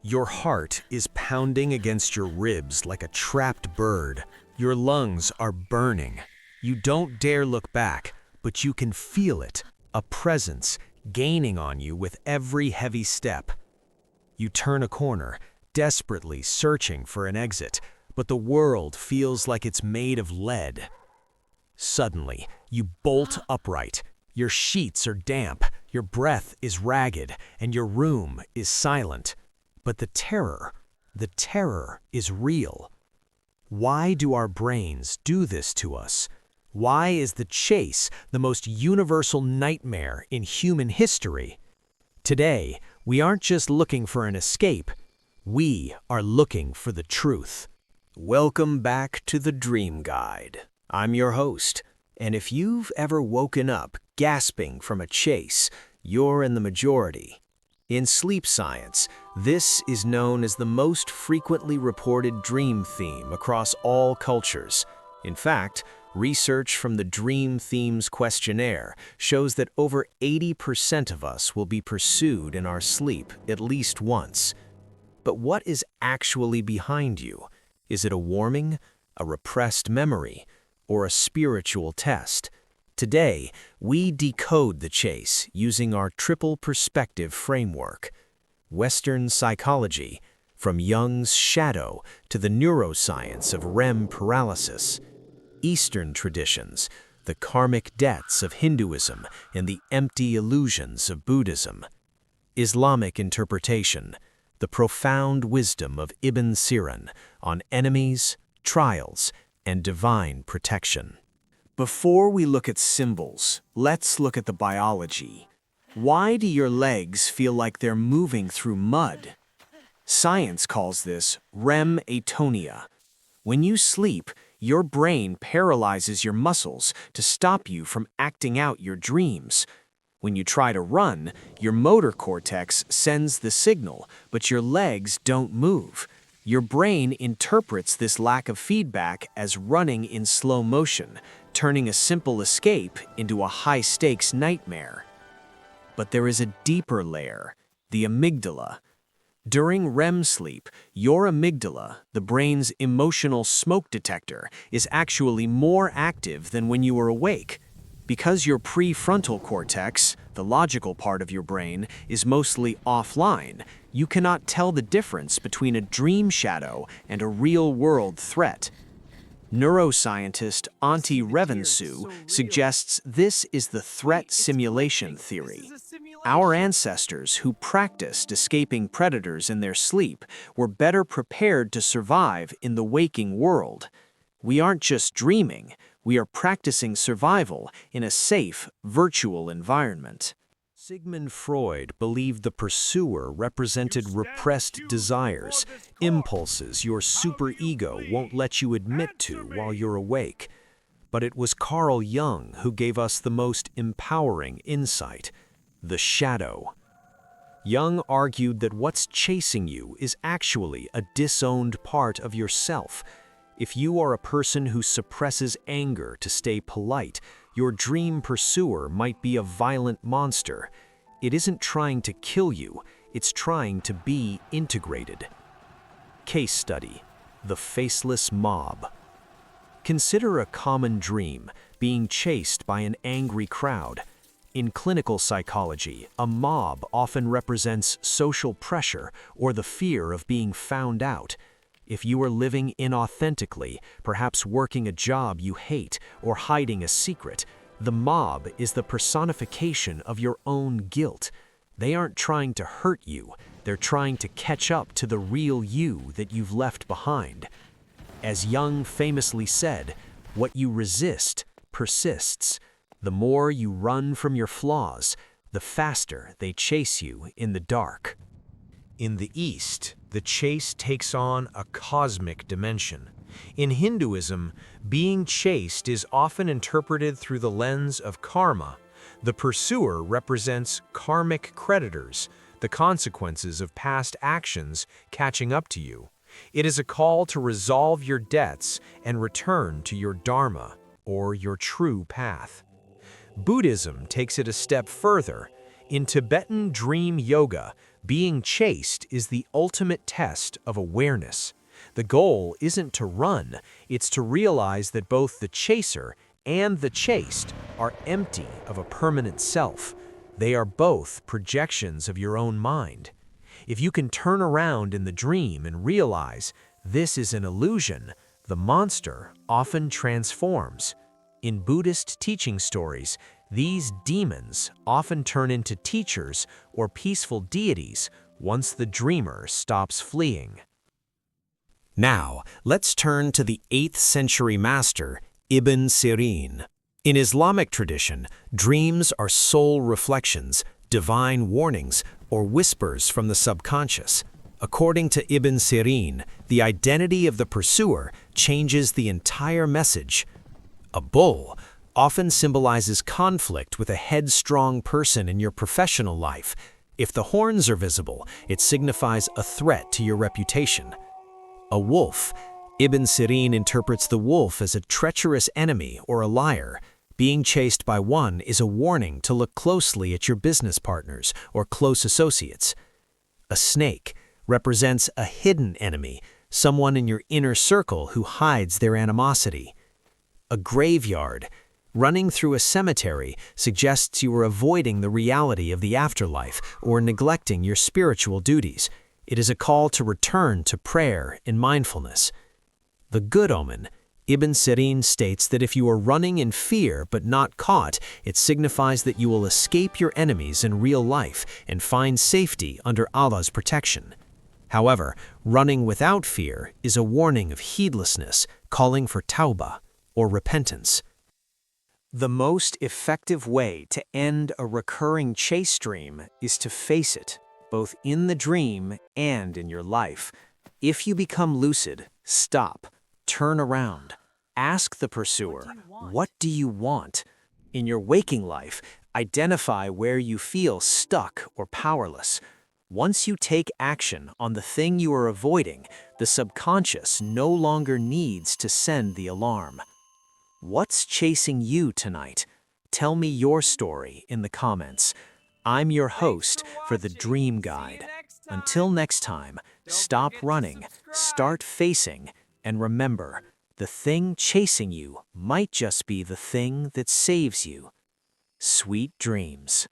Your heart is pounding against your ribs like a trapped bird. Your lungs are burning. You don't dare look back, but you can feel it, a presence gaining on you with every heavy step. You turn a corner, desperately searching for an exit, but the world feels like it's made of lead. Suddenly, you bolt upright. Your sheets are damp, your breath is ragged, and your room is silent. But the terror is real. Why do our brains do this to us? Why is the chase the most universal nightmare in human history? Today, we aren't just looking for an escape, we are looking for the truth. Welcome back to the Dream Guide. I'm your host, and if you've ever woken up gasping from a chase, you're in the majority. In sleep science, this is known as the most frequently reported dream theme across all cultures. In fact, research from the Dream Themes Questionnaire shows that over 80% of us will be pursued in our sleep at least once. But what is actually behind you? Is it a warning, a repressed memory, or a spiritual test? Today, we decode the chase using our triple perspective framework. Western psychology, from Jung's shadow to the neuroscience of REM paralysis. Eastern traditions, the karmic debts of Hinduism and the empty illusions of Buddhism. Islamic interpretation, the profound wisdom of Ibn Sirin on enemies, trials, and divine protection. Before we look at symbols, let's look at the biology. Why do your legs feel like they're moving through mud? Science calls this REM atonia. When you sleep, your brain paralyzes your muscles to stop you from acting out your dreams. When you try to run, your motor cortex sends the signal, but your legs don't move. Your brain interprets this lack of feedback as running in slow motion, turning a simple escape into a high-stakes nightmare. But there is a deeper layer, the amygdala. During REM sleep, your amygdala, the brain's emotional smoke detector, is actually more active than when you are awake. Because your prefrontal cortex, the logical part of your brain, is mostly offline, you cannot tell the difference between a dream shadow and a real-world threat. Neuroscientist Auntie Revensu suggests this is the threat simulation theory. Our ancestors who practiced escaping predators in their sleep were better prepared to survive in the waking world. We aren't just dreaming, we are practicing survival in a safe, virtual environment. Sigmund Freud believed the pursuer represented repressed desires, impulses your superego won't let you admit to while you're awake. But it was Carl Jung who gave us the most empowering insight, the shadow. Jung argued that what's chasing you is actually a disowned part of yourself. If you are a person who suppresses anger to stay polite, your dream pursuer might be a violent monster. It isn't trying to kill you, it's trying to be integrated. Case study: the faceless mob. Consider a common dream, being chased by an angry crowd. In clinical psychology, a mob often represents social pressure or the fear of being found out. If you are living inauthentically, perhaps working a job you hate or hiding a secret, the mob is the personification of your own guilt. They aren't trying to hurt you, they're trying to catch up to the real you that you've left behind. As Jung famously said, what you resist persists. The more you run from your flaws, the faster they chase you in the dark. In the East, the chase takes on a cosmic dimension. In Hinduism, being chased is often interpreted through the lens of karma. The pursuer represents karmic creditors, the consequences of past actions catching up to you. It is a call to resolve your debts and return to your dharma, or your true path. Buddhism takes it a step further. In Tibetan dream yoga, being chased is the ultimate test of awareness. The goal isn't to run, it's to realize that both the chaser and the chased are empty of a permanent self. They are both projections of your own mind. If you can turn around in the dream and realize this is an illusion, the monster often transforms. In Buddhist teaching stories, these demons often turn into teachers or peaceful deities once the dreamer stops fleeing. Now, let's turn to the 8th century master, Ibn Sirin. In Islamic tradition, dreams are soul reflections, divine warnings, or whispers from the subconscious. According to Ibn Sirin, the identity of the pursuer changes the entire message. A bull often symbolizes conflict with a headstrong person in your professional life. If the horns are visible, it signifies a threat to your reputation. A wolf. Ibn Sirin interprets the wolf as a treacherous enemy or a liar. Being chased by one is a warning to look closely at your business partners or close associates. A snake represents a hidden enemy, someone in your inner circle who hides their animosity. A graveyard. Running through a cemetery suggests you are avoiding the reality of the afterlife or neglecting your spiritual duties. It is a call to return to prayer and mindfulness. The good omen. Ibn Sirin states that if you are running in fear but not caught, it signifies that you will escape your enemies in real life and find safety under Allah's protection. However, running without fear is a warning of heedlessness, calling for tawbah, or repentance. The most effective way to end a recurring chase dream is to face it, both in the dream and in your life. If you become lucid, stop, turn around, ask the pursuer, what do you want? In your waking life, identify where you feel stuck or powerless. Once you take action on the thing you are avoiding, the subconscious no longer needs to send the alarm. What's chasing you tonight? Tell me your story in the comments. I'm your host for the Dream Guide. Until next time, stop running, start facing, and remember, the thing chasing you might just be the thing that saves you. Sweet dreams.